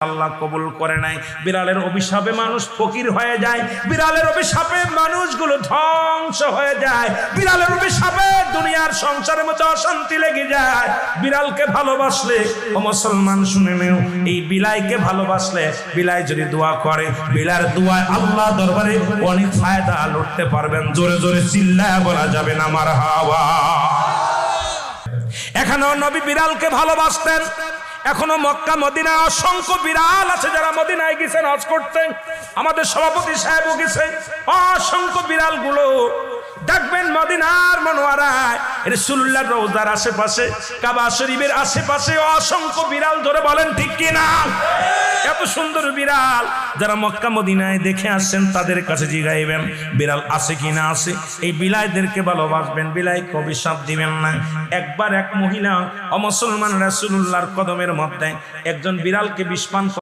আল্লাহ কবুল করে নাই। বিড়ালের অভিশাপে মানুষ ফকির হয়ে যায়, বিড়ালের অভিশাপে মানুষগুলো ধ্বংস হয়ে যায়, বিড়ালের অভিশাপে দুনিয়ার সংসারের মধ্যে অশান্তি লেগে যায়। বিড়ালকে ভালোবাসলে ও মুসলমান শুনে নেও, এই বিলাইকে ভালোবাসলে বিলাই যদি দোয়া করে, বিলার দোয়ায় আল্লাহ দরবারে অনেক ফায়দা লুটতে পারবেন। জোরে জোরে চিল্লায়া বলা যাবে না মারহাবা। এখানেও নবী বিড়ালকে ভালোবাসতেন। এখনো মক্কা মদিনা অসংখ্য বিড়াল আছে যারা মদিনায় গেছেন হজ করতে। আমাদের সভাপতি সাহেবও গেছে। অসংখ্য বিড়াল গুলো দেখবেন মদিনার মনোয়ারায় রাসূলুল্লাহর রওজার আশেপাশে, কাবা শরীফের আশেপাশে অসংখ্য বিড়াল। ধরে বলেন ঠিক কিনা? এত সুন্দর বিড়াল যারা মক্কা মদিনায় দেখে আসছেন তাদের কাছে জিগাইবেন বিড়াল আছে কিনা। আছে। এই বিলাইদেরকে ভালোবাসবেন, বিলাইকে অভিশাপ দিবেন না। একবার এক মহিলা অমুসলমান রাসূলুল্লাহর কদমের মধ্যে একজন বিড়ালকে বিষ পান